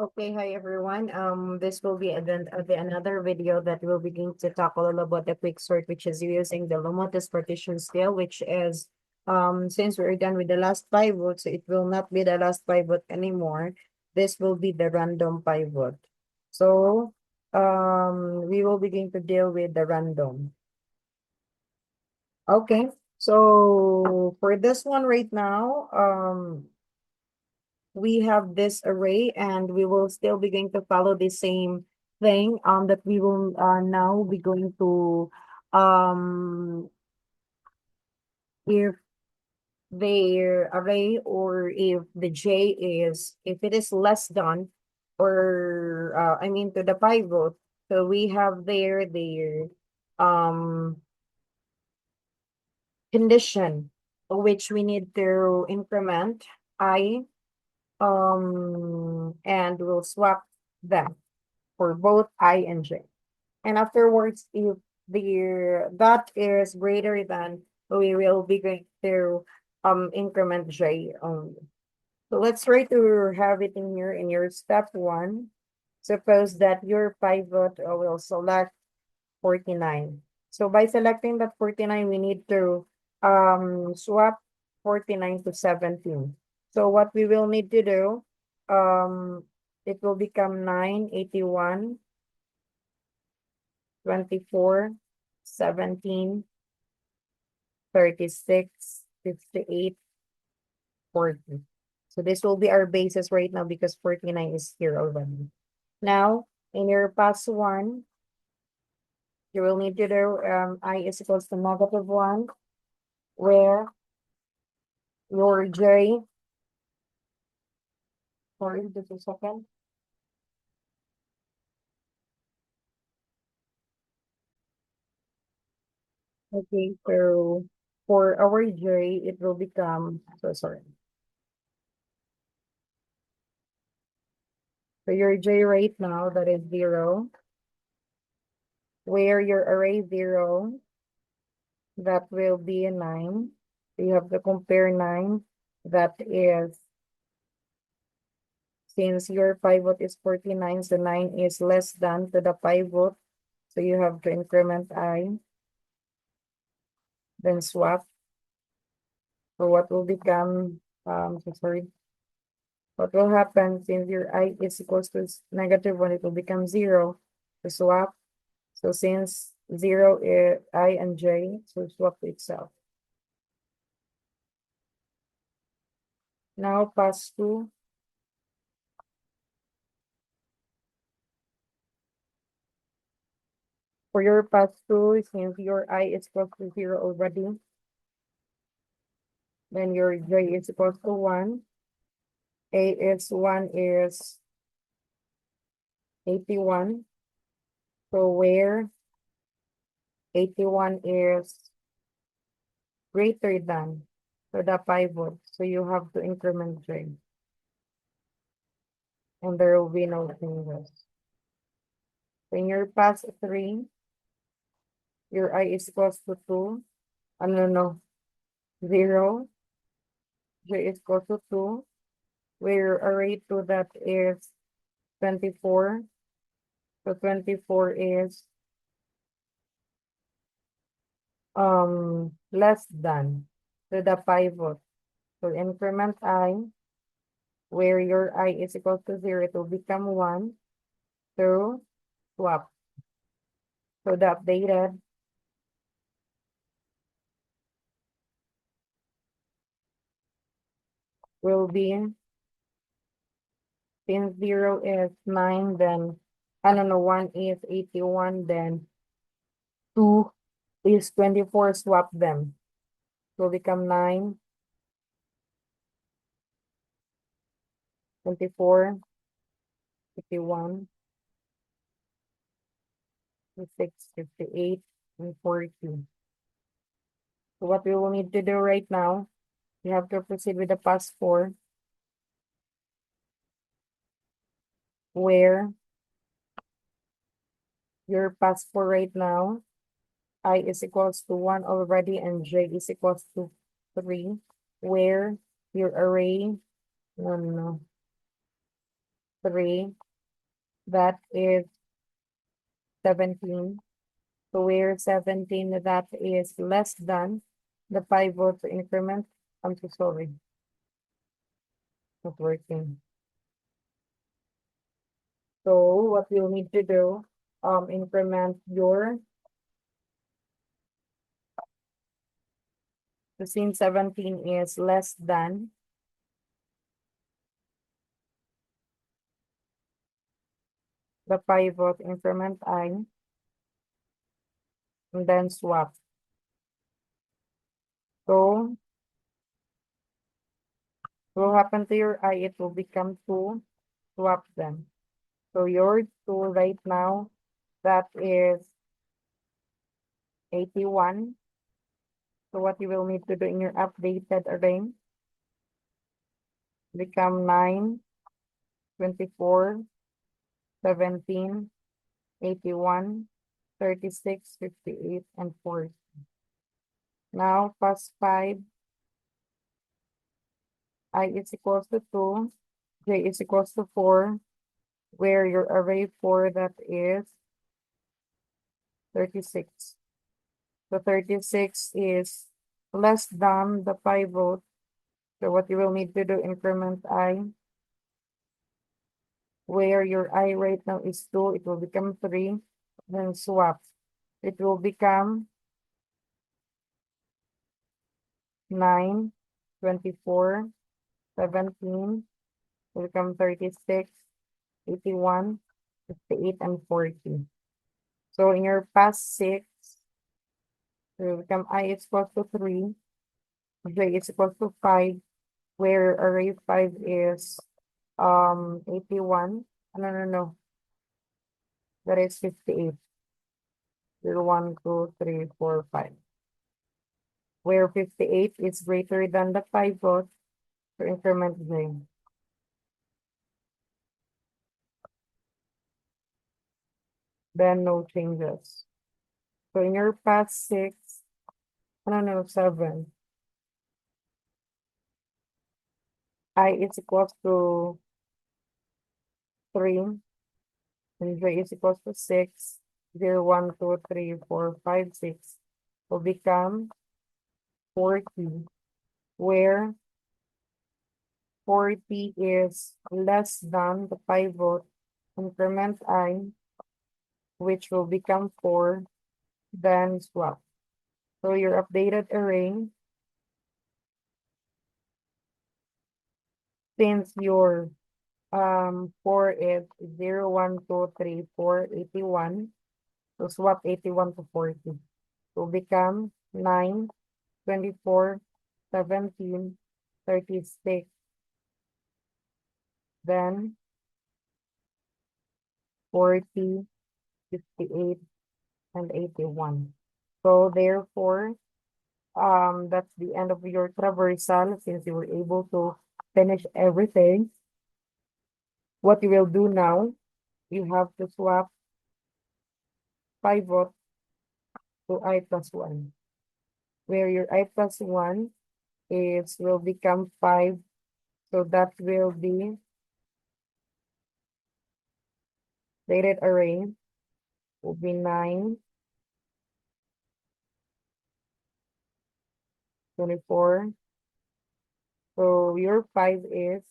Okay, hi everyone. This will be another video that will begin to talk a little about the quick sort, which is using the Lomuto's partition scale, which is since we're done with the last pivot, so it will not be the last pivot anymore. This will be the random pivot. So we will begin to deal with the random. Okay, so for this one right now, we have this array and we will still be going to follow the same thing that we will now be going to if their array or if the j is if it is less than or I mean to the pivot, so we have their condition which we need to increment I and we'll swap them for both I and J. And afterwards, if the that is greater than, we will be going to increment J only. So let's try to have it in here in your step one. Suppose that your pivot will select 49. So by selecting that 49, we need to swap 49 to 17. So what we will need to do, it will become 9, 81, 24, 17, 36, 58, 40. So this will be our basis right now because 49 is here already. Now, in your pass one, you will need to do I is equals to -1, where your J, sorry, just a second. Okay, so for our J, it will become, so sorry. So your J right now, that is 0, where your array 0, that will be a 9. So you have to compare 9, that is, since your pivot is 49, so 9 is less than to the pivot. So you have to increment I, then swap. So what will become, so sorry, what will happen since your I is equals to -1, it will become 0 to swap. So since 0 is I and J, so swap to itself. Now pass to for your pass to, since your I is equal to 0 already, then your J is equal to 1. A is 1 is 81. So where 81 is greater than to the pivot, so you have to increment J. And there will be no changes. When your pass 3, your I is equals to 2. No, 0. J is equal to 2. Where array 2 that is 24. So 24 is less than to the pivot. So increment I, where your I is equal to 0, it will become 1. So swap. So the updated will be, since 0 is 9, then I don't know, 1 is 81, then 2 is 24, swap them. It will become 9, 24, 51, 56, 58, and 42. So what we will need to do right now, we have to proceed with the past 4, where your past 4 right now, I is equals to 1 already and J is equals to 3, where your array, no, no, no. 3, that is 17. So where 17, that is less than the pivot increment. I'm so sorry, not working. So what you'll need to do, increment your, the scene 17 is less than the pivot increment I, and then swap. So what will happen to your I? It will become 2, swap them. So your 2 right now, that is 81. So what you will need to do in your updated array, become 9, 24, 17, 81, 36, 58, and 40. Now, plus 5, I is equals to 2, j is equals to 4, where your array 4, that is 36. So 36 is less than the pivot. So what you will need to do, increment I, where your I right now is 2, it will become 3, then swap. It will become 9, 24, 17, will become 36, 81, 58, and 40. So in your past 6, it will become I is equal to 3, j is equal to 5, where array 5 is 81. No, no, no. That is 58. 0, 1, 2, 3, 4, 5. Where 58 is greater than the pivot to increment j. Then no changes. So in your past 6, no, no, 7. I is equals to 3, and j is equals to 6. 0, 1, 2, 3, 4, 5, 6 will become 40, where 40 is less than the pivot increment I, which will become 4, then swap. So your updated array, since your 4 is 0, 1, 2, 3, 4, 81, so swap 81 to 40. Will become 9, 24, 17, 36, then 40, 58, and 81. So therefore, that's the end of your traversal since you were able to finish everything. What you will do now, you have to swap pivot to I plus 1, where your I plus 1 is will become 5. So that will be stated array will be 9, 24. So your 5 is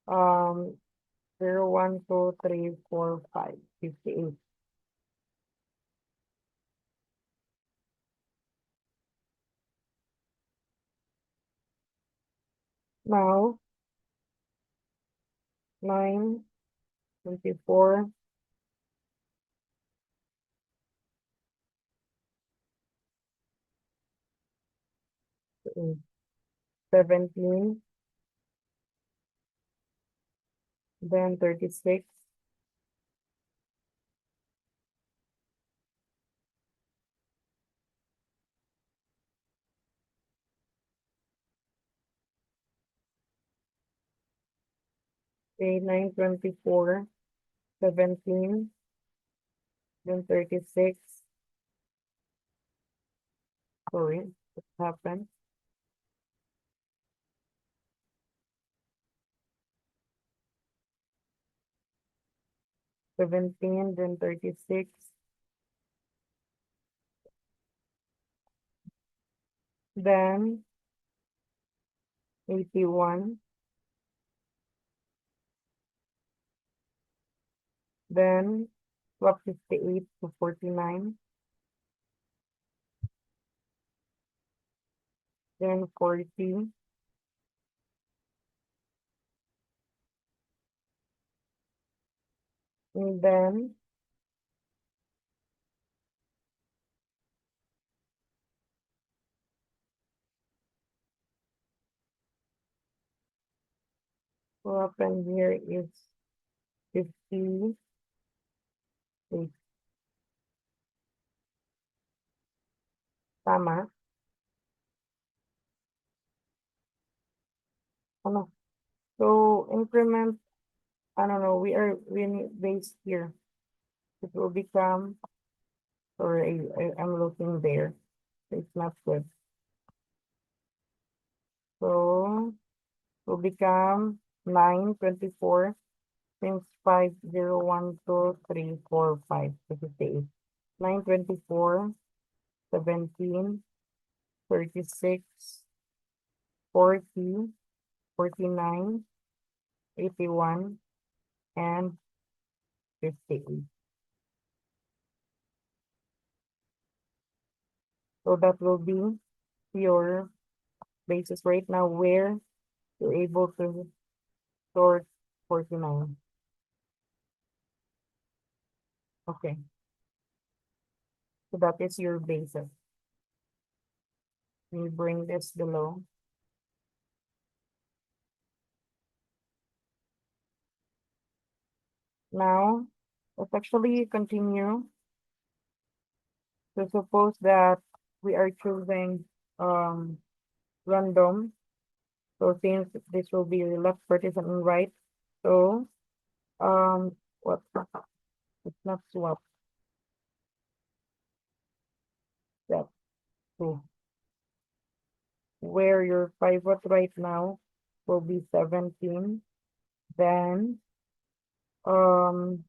um 0, 1, 2, 3, 4, 5, 58. Now 9, 24, 17, then 36, 8, 9, 24, 17, then 36. Sorry, what happened? 17, then 36, then 81, then swap 58 to 49, then 40, and then what happened here is 50, wait, tama, ano, so increment, I don't know, we need base here, it will become, sorry, I'm looking there, it's not good, so it will become 9, 24, since 5, 0, 1, 2, 3, 4, 5, 58, 9, 24, 17, 36, 40, 49, 81, and 58. So that will be your basis right now where you're able to store 49. Okay, so that is your basis. You bring this below. Now, let's actually continue. So suppose that we are choosing random. So since this will be left partition and right, so what? It's not swap. That two. Where your pivot right now will be 17, then you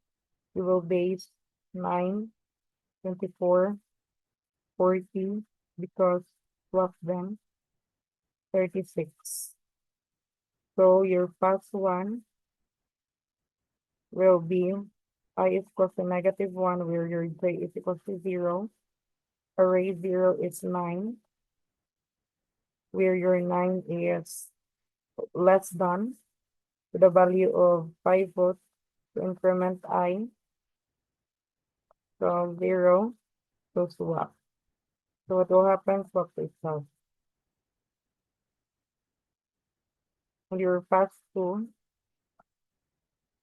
will base 9, 24, 40 because swap them 36. So your first one will be I is equal to -1 where your j is equal to 0. Array 0 is 9 where your 9 is less than to the value of pivot to increment I from 0 to swap. So what will happen? Swap to itself. And your path 2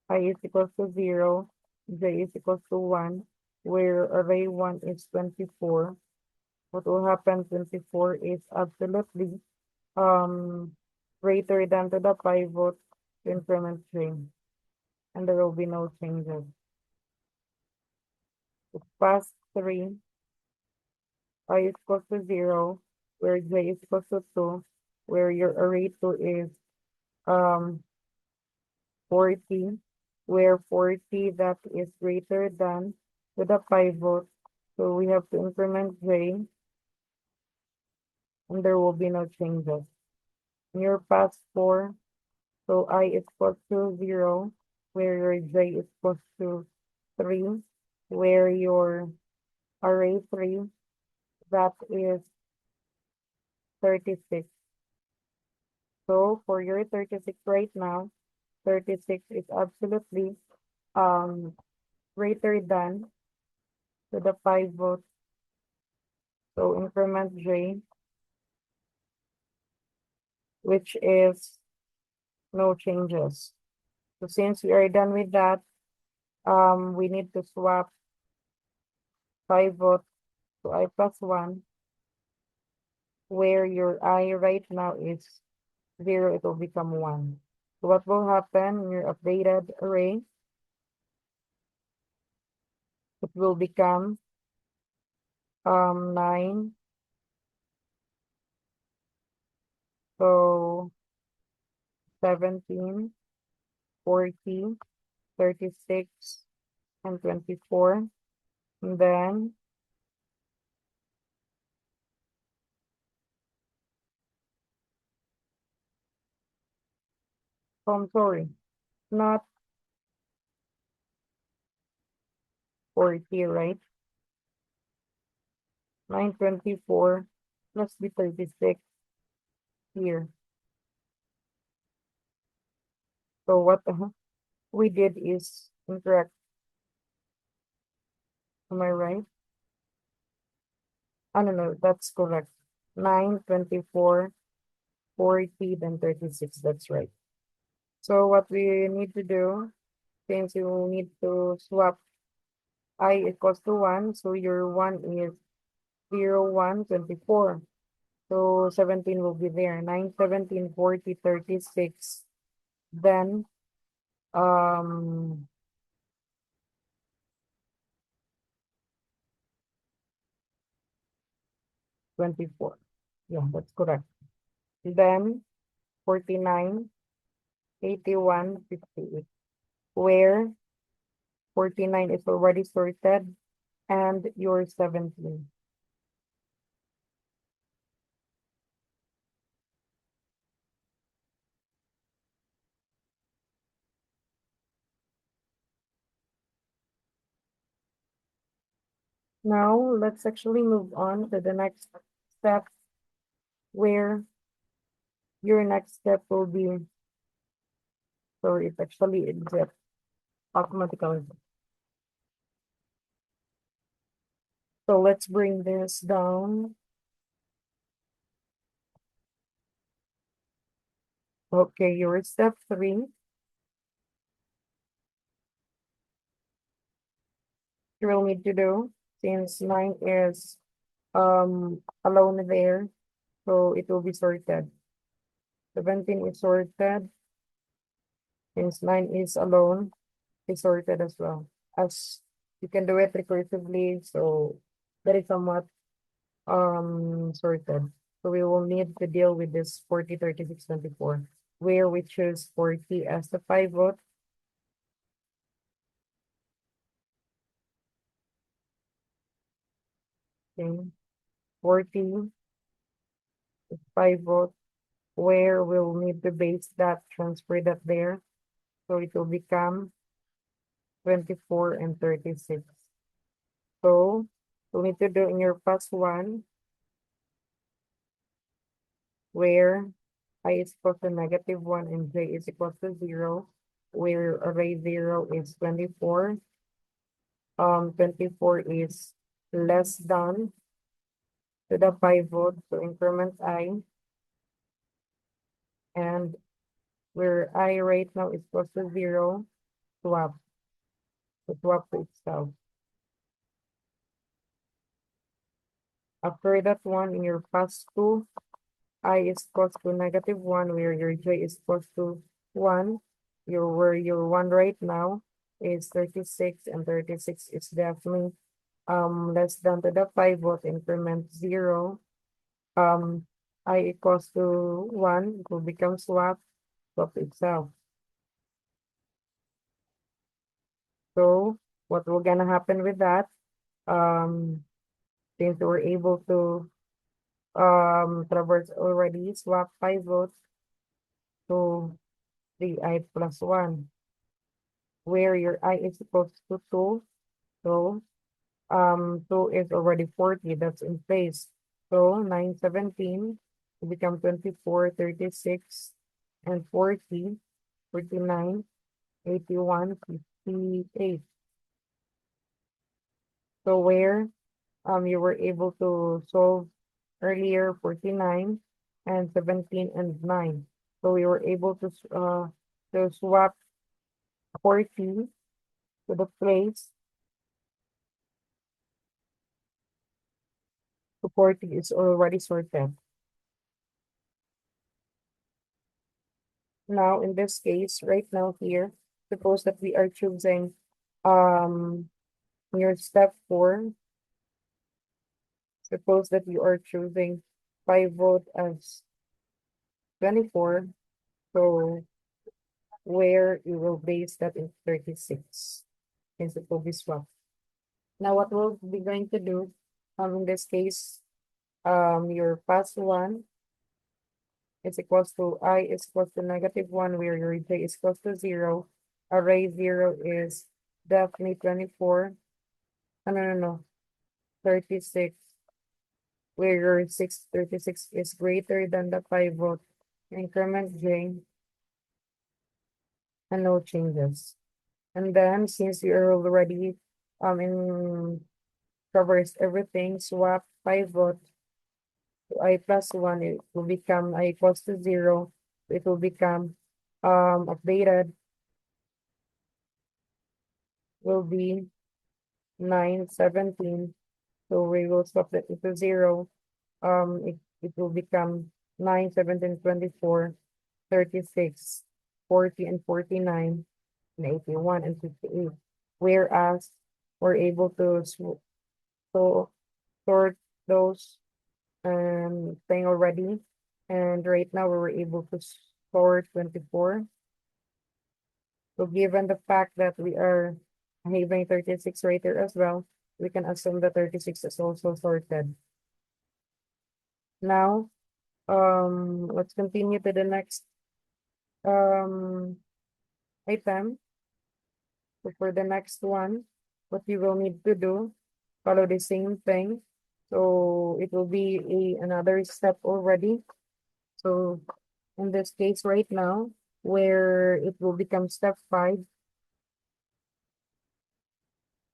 I is equal to 0, j is equal to 1, where array 1 is 24. What will happen? 24 is absolutely greater than to the pivot to increment string, and there will be no changes. Path 3 I is equal to 0, where j is equal to 2, where your array 2 is 40, where 40 that is greater than with a pivot. So we have to increment j, and there will be no changes. Near path 4, so I is equal to 0, where your j is equal to 3, where your array 3 that is 36. So for your 36 right now, 36 is absolutely greater than to the pivot. So increment j, which is no changes. So since we are done with that, we need to swap pivot to I plus 1, where your I right now is 0, it will become 1. So what will happen in your updated array? It will become 9. So 17, 40, 36, and 24. And then I'm sorry, not 40, right? 924 must be 36 here. So what we did is incorrect. Am I right? I don't know, that's correct. 924, 40, then 36. That's right. So what we need to do, since you need to swap I equals to 1, so your 1 is 0, 1, 24. So 17 will be there. 9, 17, 40, 36. Then, 24. Yeah, that's correct. Then, 49, 81, 58. Where 49 is already sorted and your 17. Now, let's actually move on to the next step, where your next step will be, so it's actually exit automatically. So let's bring this down. Okay, your step 3, you will need to do, since 9 is alone there, so it will be sorted. 17 is sorted, since 9 is alone, is sorted as well. As you can do it recursively, so that is somewhat sorted. So we will need to deal with this 40, 36, 24, where we choose 40 as the pivot. Okay. 40 is pivot, where we'll need to base that, transfer that there. So it will become 24 and 36. So we need to do in your plus one, where I is equal to -1 and j is equal to 0, where array 0 is 24. 24 is less than to the pivot, so increment I, and where I right now is equal to 0, swap, to swap to itself. After that one, in your pass 2, I is equal to -1, where your j is equal to 1. Where your 1 right now is 36, and 36 is definitely less than to the pivot, increment 0. I equals to 1, it will become swap itself. So what will gonna happen with that? Um, since we're able to traverse already, swap pivot to 3i plus 1, where your I is equals to 2. So 2 is already 40, that's in place. So 9, 17 will become 24, 36, and 40, 49, 81, 58. So where you were able to solve earlier 49 and 17 and 9. So we were able to swap 40 to the place. So 40 is already sorted. Now in this case, right now here, suppose that we are choosing um your step 4. Suppose that you are choosing pivot as 24. So where you will base that in 36. since it will be swapped. Now what we'll be going to do, in this case, your past one is equals to I is equals to -1, where your j is equals to 0. Array 0 is definitely 24. No, 36, where your 36 is greater than the pivot. Increment j and no changes. And then since you are already in covers everything, swap pivot to I plus 1, it will become I equals to 0. It will become updated, will be 9, 17. So we will swap that to 0. It will become 9, 17, 24, 36, 40, and 49, and 81, and 58. Whereas we're able to so sort those thing already. And right now we were able to sort 24. So given the fact that we are having 36 right there as well, we can assume that 36 is also sorted. Now, let's continue to the next um item. So for the next one, what you will need to do, follow the same thing. So it will be another step already. So in this case right now, where it will become step 5.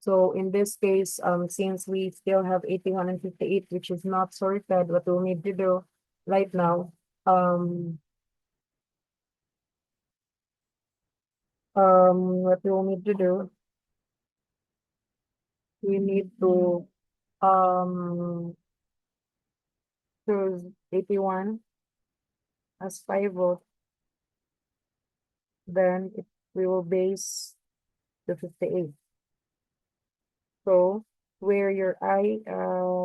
So in this case, since we still have 81 and 58, which is not sorted, what we'll need to do right now, what we will need to do, we need to um choose 81 as pivot, then we will base to 58. So where your I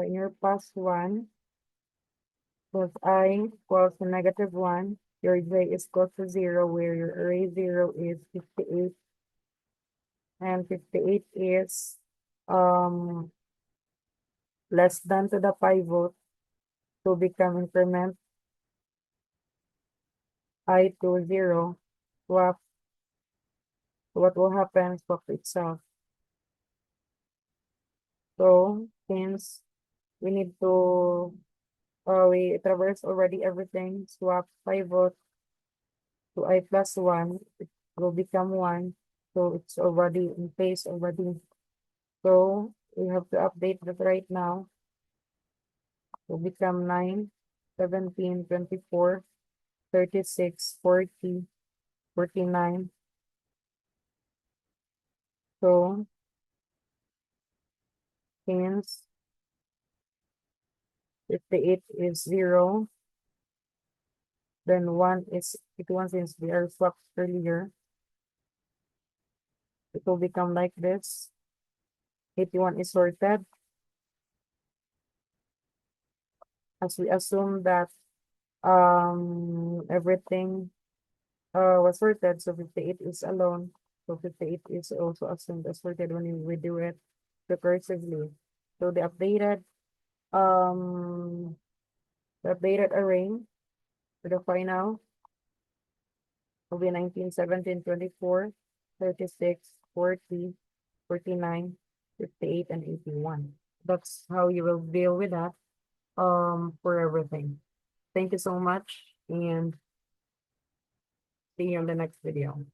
in your past one was I equals to -1, your j is equal to 0, where your array 0 is 58, and 58 is um less than to the pivot to become increment I to 0. Swap, what will happen? Swap itself. So since we need to we traverse already everything, swap pivot to I plus 1, it will become 1. So it's already in place already. So we have to update that right now. It will become 9, 17, 24, 36, 40, 49. So since 58 is 0, then 1 is 81, since we are swapped earlier. It will become like this. 81 is sorted, as we assume that everything was sorted, so 58 is alone. So 58 is also assumed as sorted when we do it recursively. So um the updated array for the final will be 19, 17, 24, 36, 40, 49, 58, and 81. That's how you will deal with that for everything. Thank you so much, and see you on the next video.